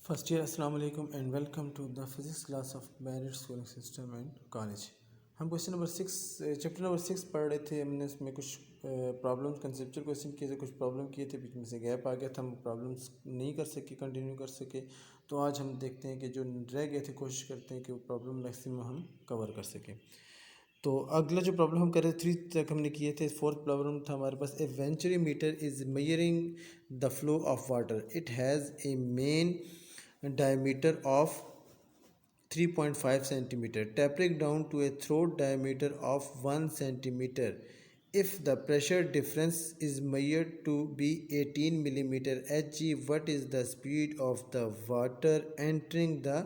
First year, Assalamu alaikum and welcome to the physics class of Barrett Schooling System and College. हम question number 6 chapter number 6 पढ़ रहे थे। हमने इसमें कुछ प्रॉब्लम्स कंसेप्चुअल क्वेश्चन किए थे, कुछ प्रॉब्लम किए थे, बीच में से गैप आ गया था, हम प्रॉब्लम्स नहीं कर सके, कंटिन्यू कर सके। तो आज हम देखते हैं कि जो रह गए थे कोशिश करते हैं कि वो प्रॉब्लम मैक्सिमम हम कवर कर सकें। तो अगला जो प्रॉब्लम हम कर रहे थे 3 तक हमने किए थे। फोर्थ प्रॉब्लम था हमारे पास, a venturi meter is measuring the flow of water, it has a main diameter of 3.5 centimeter, tapering down to a throat diameter of 1 centimeter. If the pressure difference is measured to be 18 millimeter Hg, what is the speed of the water entering the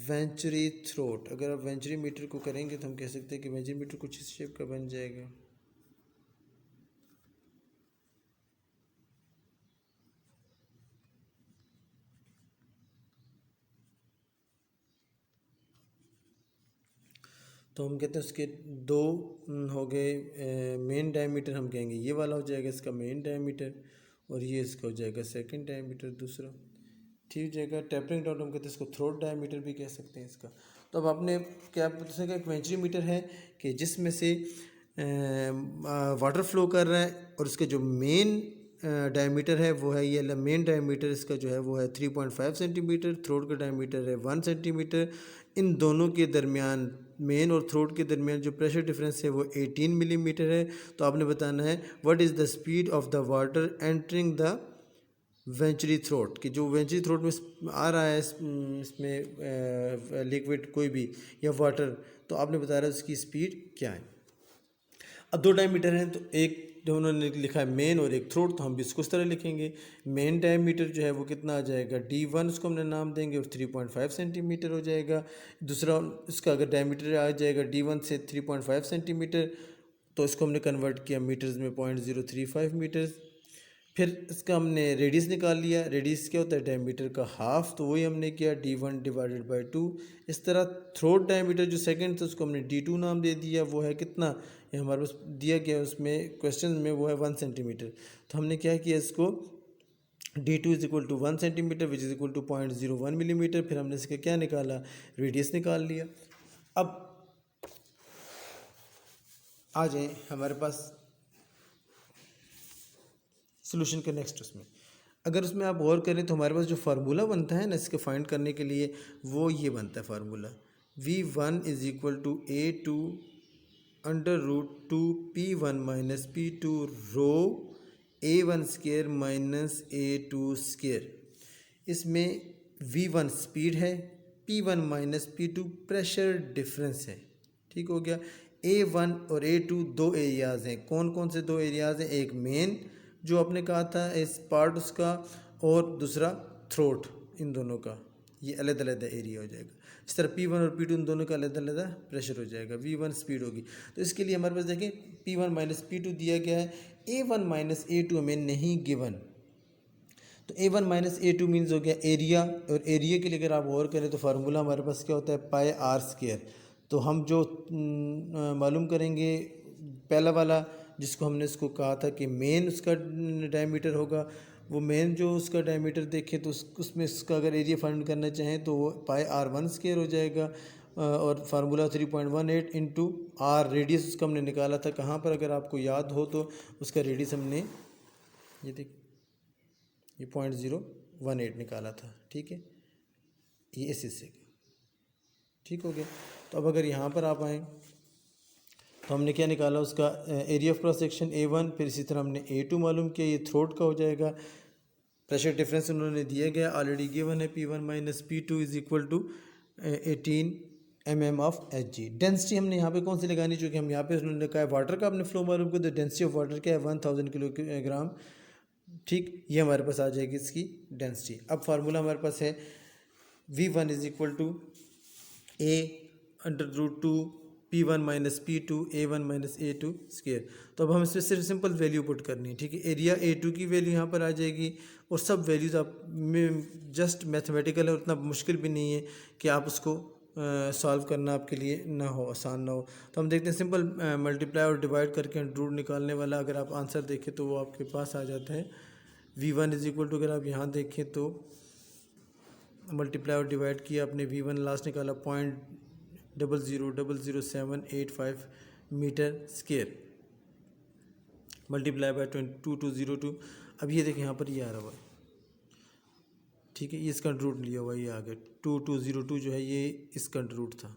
venturi throat? अगर आप venturi meter को करेंगे तो हम कह सकते हैं कि वेंचुरी मीटर कुछ इस शेप का बन जाएगा। तो हम कहते हैं उसके दो हो गए मेन डायमीटर, हम कहेंगे ये वाला हो जाएगा इसका मेन डायमीटर और ये इसका हो जाएगा सेकंड डायमीटर दूसरा, ठीक हो जाएगा। टेपरिंग डाउन हम कहते हैं इसको थ्रोट डायमीटर भी कह सकते हैं इसका। तो अब आपने क्या पता एक वेंचुरी मीटर है कि जिसमें से वाटर फ्लो कर रहा है और उसके जो मेन डायमीटर है वो है ये मेन डायमीटर इसका जो है वो है 3.5 सेंटीमीटर, थ्रोट का डायमीटर है 1 सेंटीमीटर। इन दोनों के दरमियान, मेन और थ्रोट के दरमियान जो प्रेशर डिफरेंस है वो 18 मिलीमीटर है। तो आपने बताना है what is the speed of the water entering the venturi throat, कि जो वेंचुरी थ्रोट में आ रहा है इसमें लिक्विड कोई भी या वाटर, तो आपने बता रहा है उसकी स्पीड क्या है। अब दो डायमीटर हैं तो एक जो उन्होंने लिखा है मेन और एक थ्रोट, तो हम भी इसको इस तरह लिखेंगे। मेन डायमीटर जो है वो कितना आ जाएगा D1, उसको हमने नाम देंगे और 3.5 सेंटीमीटर हो जाएगा। दूसरा इसका अगर डायमीटर आ जाएगा D1 से 3.5 सेंटीमीटर तो इसको हमने कन्वर्ट किया मीटर्स में 0.035 मीटर्स। फिर इसका हमने रेडियस निकाल लिया। रेडियस क्या होता है डायमीटर का हाफ, तो वही हमने किया D1 डिवाइडेड बाई 2। इस तरह थ्रोट डायमीटर जो सेकंड था उसको हमने D2 नाम दे दिया, वो है कितना, ये हमारे पास दिया गया उसमें क्वेश्चन में वो है 1 सेंटीमीटर। तो हमने क्या किया इसको D2 is equal to 1 centimetre which is equal to 0.01 millimetre. फिर हमने इसका क्या निकाला, रेडियस निकाल लिया। अब आ जाए हमारे पास सोल्यूशन के नेक्स्ट उसमें। अगर उसमें आप गौर करें तो हमारे पास जो फार्मूला बनता है ना इसके फाइंड करने के लिए, वो ये बनता है formula V1 is equal to A2 under root 2 P1 minus P2 rho A1 square minus A2 square. इसमें V1 स्पीड है, P1 minus P2 pressure difference है, ठीक हो गया। A1 और A2 दो एरियाज़ हैं। कौन कौन से दो एरियाज़ हैं? एक मेन जो आपने कहा था इस पार्ट उसका, और दूसरा थ्रोट, इन दोनों का ये अलग अलग एरिया हो जाएगा। इस तरह P1 और P2 इन दोनों का अलग अलग प्रेशर हो जाएगा। V1 स्पीड होगी, तो इसके लिए हमारे पास देखें P1 माइनस P2 दिया गया है, A1 माइनस A2 हमें नहीं गिवन। तो A1 माइनस A2 मीन्स हो गया एरिया, और एरिया के लिए अगर आप गौर करें तो फार्मूला हमारे पास क्या होता है पाई आर स्क्वायर। तो हम जो मालूम करेंगे पहला वाला जिसको हमने इसको कहा था कि मेन उसका डायमीटर होगा, वो मेन जो उसका डायमीटर देखें तो उसमें इसका अगर एरिया फाइंड करना चाहें तो वो पाई R1 स्क्वायर हो जाएगा। और फार्मूला 3.18 इंटू आर, रेडियस उसका हमने निकाला था कहाँ पर, अगर आपको याद हो तो उसका रेडियस हमने ये देख ये 0.018 निकाला था, ठीक है, ये इस हिस्से का, ठीक हो गया। तो अब अगर यहाँ पर आप आएँ तो हमने क्या निकाला उसका area of cross section A1, फिर इसी तरह हमने A2 मालूम किया, ये थ्रोट का हो जाएगा। प्रेशर डिफरेंस उन्होंने दिया गया ऑलरेडी गिवन है, P1 minus P2 is equal to 18 mm of Hg। Density हमने यहाँ पे कौन सी लगानी, चूँकि हम यहाँ पे उन्होंने कहा है वाटर का अपने फ्लो मालूम किया, तो डेंसिटी ऑफ वाटर क्या है 1000 किलोग्राम, ठीक, ये हमारे पास आ जाएगी इसकी डेंसिटी। अब फार्मूला हमारे पास है V1 is equal to A under root 2 P1 minus P2 A1 minus A2 square. तो अब हम इसमें सिर्फ सिंपल वैल्यू पुट करनी है, ठीक है। एरिया A2 की वैल्यू यहाँ पर आ जाएगी, और सब वैल्यूज़ आप में जस्ट मैथमेटिकल है, उतना मुश्किल भी नहीं है कि आप उसको सॉल्व करना आपके लिए ना हो, आसान ना हो। तो हम देखते हैं सिंपल मल्टीप्लाई और डिवाइड करके रूट निकालने वाला अगर आप आंसर देखें तो वो आपके पास आ जाता है। V1 इज इक्वल टू, अगर आप यहाँ देखें तो मल्टीप्लाई और डिवाइड किया, आपने V1 लास्ट निकाला 0.0000785 मीटर स्क्वायर मल्टीप्लाई बाय 2202। अब ये देखें यहाँ पर ये आ रहा हुआ है, ठीक है, ये इसका रूट लिया हुआ है, ये आ गया 2202 जो है ये इसका रूट था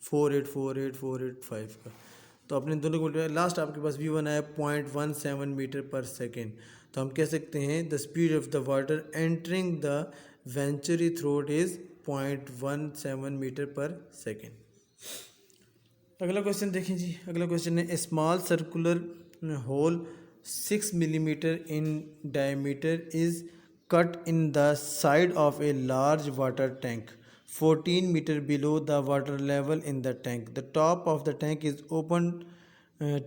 4848485 का। तो आपने दोनों को मल्टीप्लाई, लास्ट आपके पास V1 आया 0.17 मीटर पर सेकेंड। तो हम कह सकते हैं the speed of the water entering the venturi throat is 0.17 metre पर सेकेंड। अगला क्वेश्चन देखें जी, अगला क्वेश्चन है a small circular hole 6 millimetre in diameter is cut in the side of a large water tank 14 meter below the water level in the tank. The top of the tank is open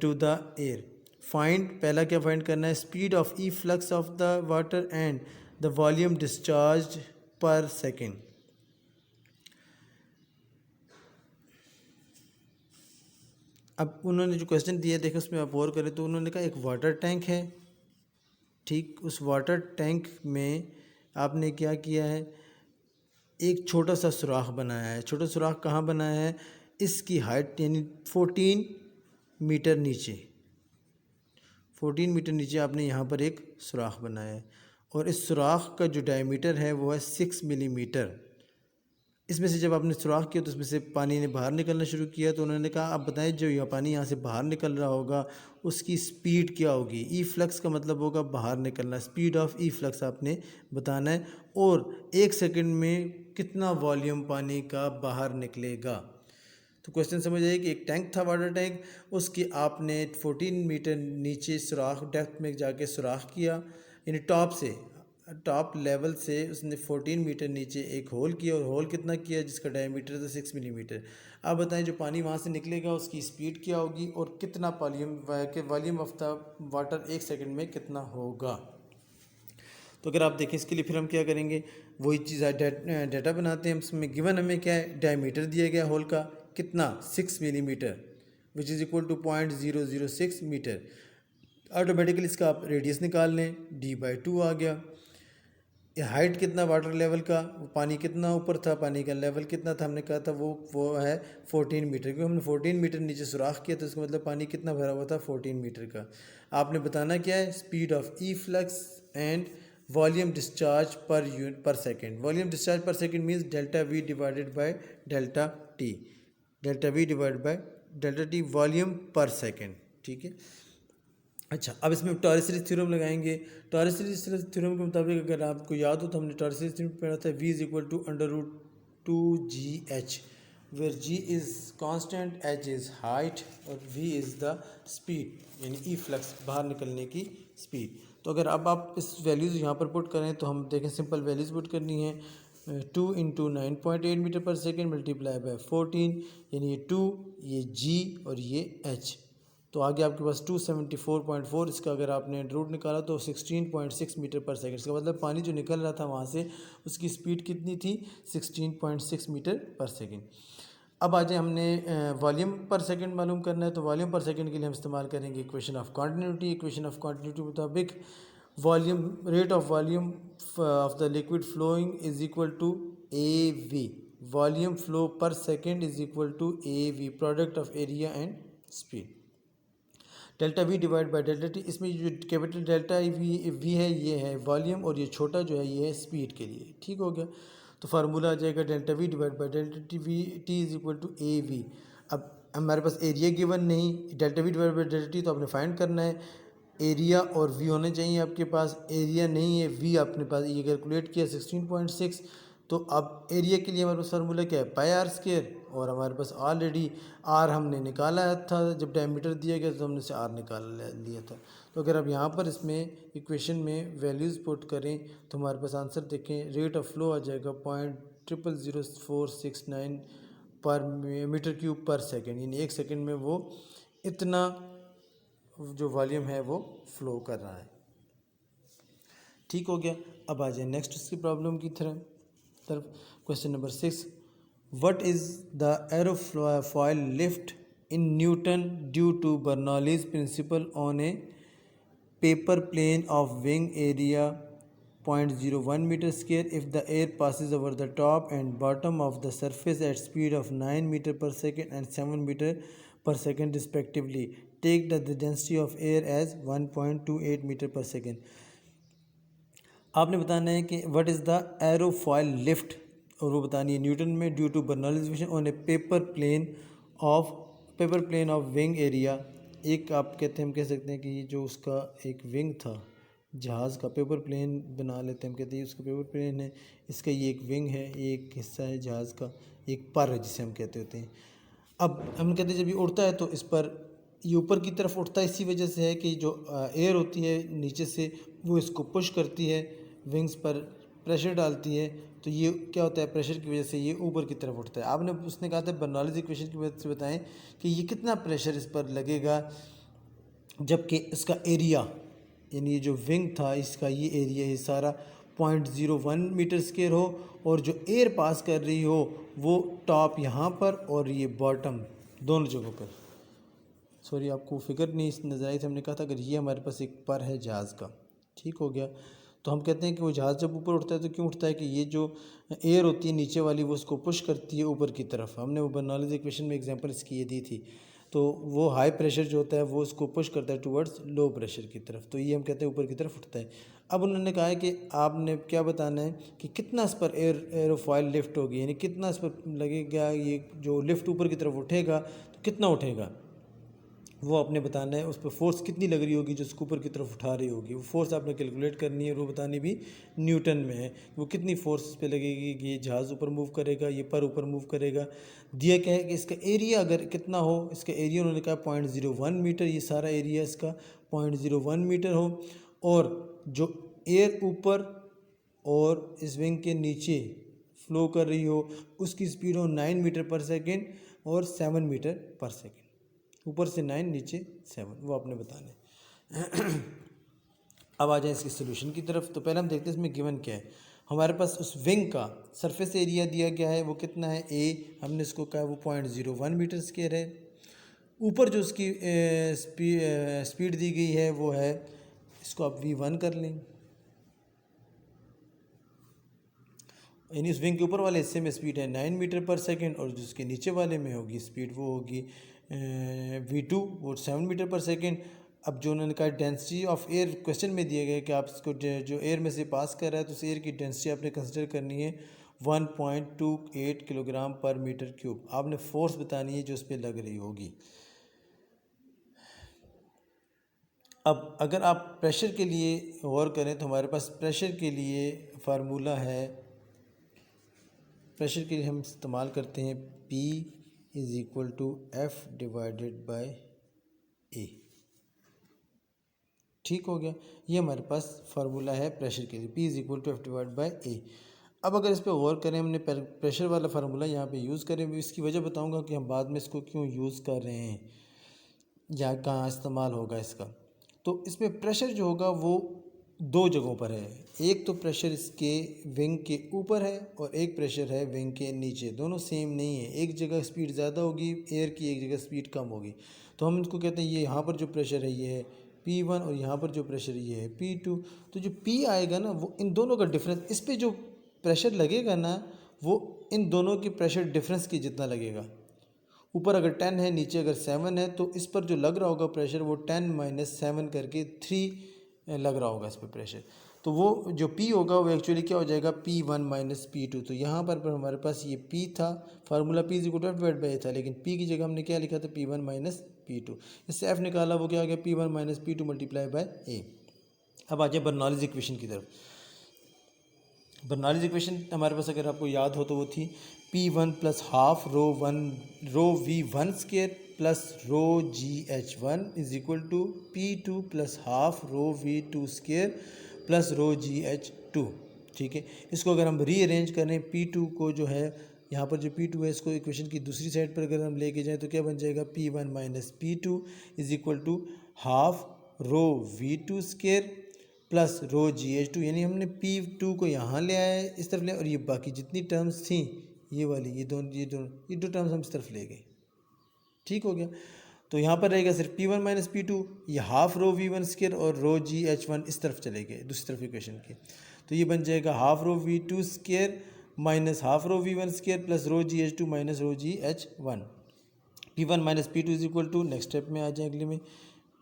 to the air. Find, पहला क्या find करना है, speed of efflux of the water and the volume discharged per second. अब उन्होंने जो question दिया देखें उसमें आप और करें तो उन्होंने कहा एक वाटर टैंक है, ठीक, उस वाटर टैंक में आपने क्या किया है, एक छोटा सा सुराख बनाया है। छोटा सुराख कहाँ बनाया है, इसकी हाइट यानी 14 मीटर नीचे, 14 मीटर नीचे आपने यहाँ पर एक सुराख बनाया है और इस सुराख का जो डायमीटर है वो है 6 मिलीमीटर। इसमें से जब आपने सुराख किया तो इसमें से पानी ने बाहर निकलना शुरू किया, तो उन्होंने कहा आप बताएं जो यह पानी यहाँ से बाहर निकल रहा होगा उसकी स्पीड क्या होगी। ई फ्लक्स का मतलब होगा बाहर निकलना, स्पीड ऑफ ई फ्लक्स आपने बताना है और 1 सेकंड में कितना वॉल्यूम पानी का बाहर निकलेगा। तो क्वेश्चन समझ आइए कि एक टैंक था वाटर टैंक, उसकी आपने 14 मीटर नीचे सुराख डेप्थ में जाके सुराख किया, यानी टॉप लेवल से उसने 14 मीटर नीचे एक होल किया और होल कितना किया जिसका डायमीटर था 6 मिलीमीटर। आप बताएं जो पानी वहाँ से निकलेगा उसकी स्पीड क्या होगी और कितना volume of the water 1 second में कितना होगा। तो अगर आप देखें इसके लिए फिर हम क्या करेंगे, वही चीज़ डाटा बनाते हैं। इसमें गिवन हमें क्या है, डायमीटर दिया गया होल का कितना 6 millimetre which is equal to 0.006 metre. Automatically इसका आप रेडियस निकाल लें, d/2 आ गया। ये हाइट कितना वाटर लेवल का, वो पानी कितना ऊपर था, पानी का लेवल कितना था, हमने कहा था वो है 14 मीटर, क्योंकि हमने 14 मीटर नीचे सुराख किया तो इसका मतलब पानी कितना भरा हुआ था 14 मीटर का। आपने बताना क्या है, speed of E flux and volume discharge पर सेकेंड। वॉल्यूम डिस्चार्ज पर second means delta we divided by delta T, delta we divided by delta T volume पर सेकेंड, ठीक है। अच्छा, अब इसमें टॉरस सीरीज थ्योरम लगाएंगे। टॉरस सीरीज थ्योरम के मुताबिक अगर आपको याद हो तो हमने टॉरस सीरीज थ्योरम पढ़ा था v is equal to √2gh, where g is constant, h is height और v इज़ द स्पीड यानी ई फ्लक्स बाहर निकलने की स्पीड। तो अगर अब आप इस वैल्यूज़ यहाँ पर पुट करें तो हम देखें सिंपल वैल्यूज़ पुट करनी है, 2 × 9.8 मीटर पर सेकेंड मल्टीप्लाई बाय 14 यानी ये 2, ये g और ये h। तो आगे आपके पास 274.4, इसका अगर आपने रूट निकाला तो 16.6 मीटर पर सेकेंड। इसका मतलब पानी जो निकल रहा था वहाँ से उसकी स्पीड कितनी थी, 16.6 मीटर पर सेकेंड। अब आ जाए हमने वॉल्यूम पर सेकंड मालूम करना है, तो वॉल्यूम पर सेकंड के लिए हम इस्तेमाल करेंगे equation of continuity. Equation of continuity के मुताबिक volume rate of volume of the liquid flowing is equal to AV, volume flow पर second is equal to AV, product of area and speed. Delta we divide by delta T, इसमें जो capital delta we है ये है volume और ये छोटा जो है ये है स्पीड के लिए, ठीक हो गया। तो फार्मूला आ जाएगा delta we divide by delta t is equal to AV। अब हमारे पास एरिया गिवन नहीं, delta we divide by delta t तो आपने फाइंड करना है, एरिया और वी होने चाहिए आपके पास, एरिया नहीं है, वी आपने पास ये कैलकुलेट किया 16.6। तो अब एरिया के लिए हमारे पास फार्मूला क्या है, पाई आर स्क्वायर, और हमारे पास ऑलरेडी आर हमने निकाला था, जब डायमीटर दिया गया तो हमने से आर निकाल लिया था। तो अगर आप यहाँ पर इसमें इक्वेशन में वैल्यूज़ पुट करें तो हमारे पास आंसर देखें, रेट ऑफ फ्लो आ जाएगा 0.000469 पर मीटर क्यूब पर सेकेंड, यानी 1 सेकेंड में वो इतना जो वॉल्यूम है वो फ्लो कर रहा है, ठीक हो गया। अब आ जाए नेक्स्ट उसकी प्रॉब्लम की तरफ। Question number 6, what is the aerofoil lift in newton due to Bernoulli's principle on a paper plane of wing area 0.01 meter square if the air passes over the top and bottom of the surface at speed of 9 meter per second and 7 meter per second respectively. Take the density of air as 1.28 meter per second. आपने बताना है कि what is the aerofoil lift, और वो बतानी है newton में, due to Bernoulli's equation on a paper plane of wing area. एक आप कहते हैं, हम कह सकते हैं कि ये जो उसका एक विंग था जहाज़ का, पेपर प्लेन बना लेते हैं, हम कहते हैं उसका पेपर प्लेन है, इसका ये एक विंग है, ये एक हिस्सा है जहाज़ का, एक पर है जिसे हम कहते होते हैं। अब हम कहते हैं जब ये उड़ता है तो इस पर ये ऊपर की तरफ उठता है, इसी वजह से है कि जो एयर होती है नीचे से वो इसको पुश करती है, विंग्स पर प्रेशर डालती है, तो ये क्या होता है, प्रेशर की वजह से ये ऊपर की तरफ उठता है। आपने उसने कहा था बर्नौलीज इक्वेशन की वजह से बताएं कि ये कितना प्रेशर इस पर लगेगा, जबकि इसका एरिया यानी ये जो विंग था इसका ये एरिया ये सारा 0.01 मीटर स्क्वायर हो, और जो एयर पास कर रही हो वो टॉप यहाँ पर और ये बॉटम दोनों जगहों पर। सॉरी आपको फिगर नहीं नज़र आई थी, हमने कहा था अगर ये हमारे पास एक पर है जहाज़ का, ठीक हो गया, तो हम कहते हैं कि वो जहाज़ जब ऊपर उठता है तो क्यों उठता है कि ये जो एयर होती है नीचे वाली वो उसको पुश करती है ऊपर की तरफ। हमने वो बर्नौलीज इक्वेशन में एग्जांपल इसकी ये दी थी, तो वो हाई प्रेशर जो होता है वो उसको पुश करता है टुवर्ड्स लो प्रेशर की तरफ, तो ये हम कहते हैं ऊपर की तरफ उठता है। अब उन्होंने कहा है कि आपने क्या बताना है कि कितना इस पर एरोफॉयल लिफ्ट होगी, यानी कितना इस पर लगेगा, ये जो लिफ्ट ऊपर की तरफ उठेगा तो कितना उठेगा वो आपने बताना है, उस पर फोर्स कितनी लग रही होगी जो उसको ऊपर की तरफ उठा रही होगी, वो फोर्स आपने कैलकुलेट करनी है, और वो बतानी भी न्यूटन में है, वो कितनी फोर्स पे लगेगी कि ये जहाज़ ऊपर मूव करेगा, ये पर ऊपर मूव करेगा। दिया क्या है कि इसका एरिया अगर कितना हो, इसका एरिया उन्होंने कहा 0.01 मीटर, ये सारा एरिया इसका 0.01 मीटर हो, और जो एयर ऊपर और इस विंग के नीचे फ्लो कर रही हो उसकी स्पीड हो 9 मीटर पर सेकेंड और 7 मीटर पर सेकेंड, ऊपर से 9 नीचे 7, वो आपने बताना है। अब आ जाए इसके सोल्यूशन की तरफ। तो पहले हम देखते हैं इसमें गिवन क्या है। हमारे पास उस विंग का सरफेस एरिया दिया गया है, वो कितना है, ए हमने इसको कहा वो 0.01 मीटर स्क्वायर है। ऊपर जो उसकी स्पीड दी गई है वो है, इसको आप v1 कर लें, यानी उस विंग के ऊपर वाले हिस्से में स्पीड है 9 मीटर पर सेकेंड, और जो उसके नीचे वाले में होगी स्पीड वो होगी v2, वो 7 मीटर पर सेकेंड। अब जो उन्होंने कहा डेंसिटी ऑफ एयर क्वेश्चन में दिए गए कि आप इसको जो एयर में से पास कर रहा है तो उस एयर की डेंसिटी आपने कंसिडर करनी है 1.28 किलोग्राम पर मीटर क्यूब। आपने फोर्स बतानी है जो उस पर लग रही होगी। अब अगर आप प्रेशर के लिए गौर करें तो हमारे पास प्रेशर के लिए फार्मूला है, प्रेशर के लिए हम इस्तेमाल करते हैं P is equal to F divided by A। ठीक हो गया, ये हमारे पास फार्मूला है प्रेशर के लिए, P is equal to F divide by A। अब अगर इस पर गौर करें, हमने प्रेशर वाला फार्मूला यहाँ पे यूज़ करें, इसकी वजह बताऊँगा कि हम बाद में इसको क्यों यूज़ कर रहे हैं या कहाँ इस्तेमाल होगा इसका। तो इसमें प्रेशर जो होगा वो दो जगहों पर है, एक तो प्रेशर इसके विंग के ऊपर है और एक प्रेशर है विंग के नीचे, दोनों सेम नहीं है, एक जगह स्पीड ज़्यादा होगी एयर की, एक जगह स्पीड कम होगी। तो हम इसको कहते हैं ये यहाँ पर जो प्रेशर है ये है P1 और यहाँ पर जो प्रेशर ये है P2। तो जो P आएगा ना वो इन दोनों का डिफरेंस, इस पर जो प्रेशर लगेगा ना वो इन दोनों की प्रेशर डिफरेंस की जितना लगेगा। ऊपर अगर 10 है नीचे अगर 7 है तो इस पर जो लग रहा होगा प्रेशर वो 10 माइनस 7 करके 3 लग रहा होगा इस पर प्रेशर। तो वो जो P होगा वो एक्चुअली क्या हो जाएगा P1 माइनस P2। तो यहाँ पर हमारे पास ये P था, formula P is equal to F divide by A था, लेकिन P की जगह हमने क्या लिखा था P1 माइनस P2, इससे F निकाला वो क्या आ गया P1 minus P2 multiply by A। अब आ जाए बर्नौलीज इक्वेशन की तरफ। बर्नौलीज इक्वेशन हमारे पास अगर आपको याद हो तो वो थी P1 plus half rho V1 square plus rho GH1 is equal to P2 plus half rho V2 square plus rho GH2। ठीक है, इसको अगर हम रीअरेंज करें P2 को जो है यहाँ पर जो P2 है इसको इक्वेशन की दूसरी साइड पर अगर हम लेके जाएं तो क्या बन जाएगा P1 minus P2 is equal to half rho V2 square plus rho GH2, यानी हमने P2 को यहाँ ले आया है इस तरफ ले, और ये बाकी जितनी टर्म्स थी ये वाली ये दो टर्म्स हम इस तरफ ले गए। ठीक हो गया, तो यहाँ पर रहेगा सिर्फ P1 माइनस P2, ये हाफ रो V1 स्क्वायर और रो GH1 इस तरफ चले गए दूसरी तरफ इक्वेशन के। तो ये बन जाएगा half rho V2 square minus half rho V1 square plus rho GH2 minus rho GH1। P1 minus P2 is equal to, next step में आ जाए अगले में,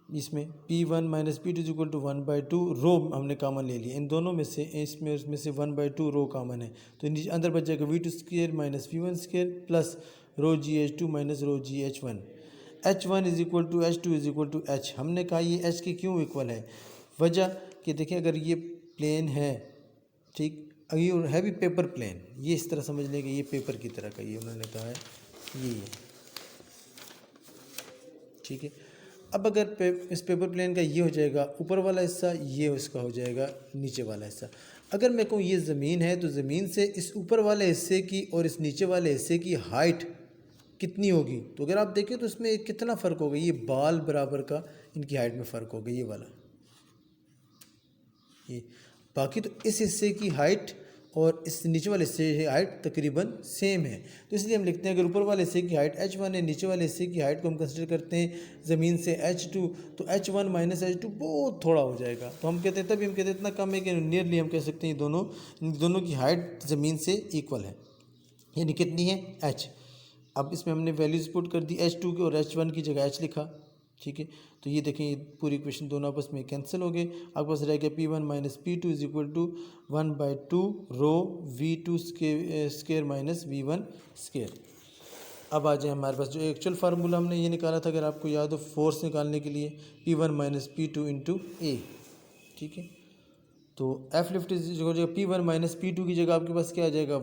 इसमें P1 minus P2 is equal to 1/2 rho हमने कॉमन ले लिया इन दोनों में से, इसमें उसमें से 1/2 रो कॉमन है, तो नीचे अंदर बच जाएगा V2 square minus V1 square plus rho GH2 minus rho GH1। H1 is equal to H2 is equal to H। हमने कहा ये H के क्यों इक्वल है, वजह कि देखिए अगर ये प्लेन है, ठीक, ये है भी पेपर प्लेन, ये इस तरह समझ लेंगे ये पेपर की तरह का, ये उन्होंने कहा है ये है, ठीक है। अब अगर इस पेपर प्लेन का ये हो जाएगा ऊपर वाला हिस्सा, ये उसका हो जाएगा नीचे वाला हिस्सा। अगर मैं कहूँ ये ज़मीन है तो ज़मीन से इस ऊपर वाले हिस्से की और इस नीचे वाले हिस्से की हाइट कितनी होगी, तो अगर आप देखें तो इसमें कितना फ़र्क होगा, ये बाल बराबर का इनकी हाइट में फ़र्क होगा, ये वाला, ये बाकी तो इस हिस्से की हाइट और इस नीचे वाले हिस्से की हाइट तकरीबन सेम है। तो इसलिए हम लिखते हैं अगर ऊपर वाले हिस्से की हाइट H1 है, नीचे वाले हिस्से की हाइट को हम कंसिडर करते हैं ज़मीन से H2, तो H1 माइनस H2 बहुत थोड़ा हो जाएगा, तो हम कहते हैं तभी हम कहते हैं इतना कम है कि नियरली हम कह सकते हैं इन दोनों की हाइट ज़मीन से इक्वल है, यानी कितनी है H। अब इसमें हमने वैल्यूज़ पुट कर दी H2 के और H1 की जगह H लिखा, ठीक है। तो ये देखें ये पूरी इक्वेशन दोनों आपस में कैंसिल हो गए, आपके पास रह गया P1 minus P2 is equal to 1/2 rho V2 square minus V1 square. अब आ जाए हमारे पास जो एक्चुअल फार्मूला हमने ये निकाला था, अगर आपको याद हो फोर्स निकालने के लिए P1 minus P2 into A, ठीक है। तो F लिफ्ट हो जाएगा P1 माइनस P2 की जगह आपके पास क्या आ जाएगा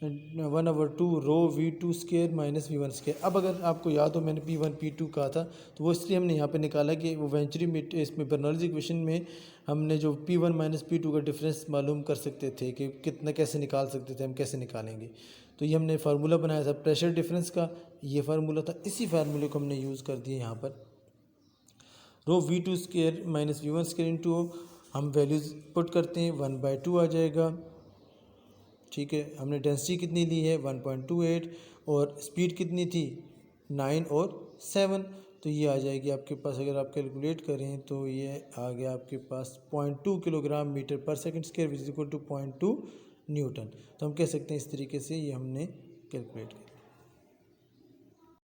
1/2 rho V2 square minus V1 square. अब अगर आपको याद हो मैंने P1 P2 कहा था, तो वो इसलिए हमने यहाँ पे निकाला कि वो वेंचुरी इसमें बर्नौलीज़ इक्वेशन में हमने जो P1 माइनस P2 का डिफरेंस मालूम कर सकते थे कि कितना कैसे निकाल सकते थे, हम कैसे निकालेंगे, तो ये हमने फार्मूला बनाया था प्रेशर डिफरेंस का, ये फार्मूला था, इसी फार्मूले को हमने यूज़ कर दिया यहाँ पर। रो V2 square minus V1 square into हम वैल्यूज़ पुट करते हैं 1/2 आ जाएगा, ठीक है। हमने डेंसिटी कितनी ली है 1.28 और स्पीड कितनी थी 9 और 7, तो ये आ जाएगी आपके पास, अगर आप कैलकुलेट करें तो ये आ गया आपके पास 0.2 किलोग्राम मीटर पर second square which is equal to 0.2 newton. तो हम कह सकते हैं इस तरीके से ये हमने कैलकुलेट किया।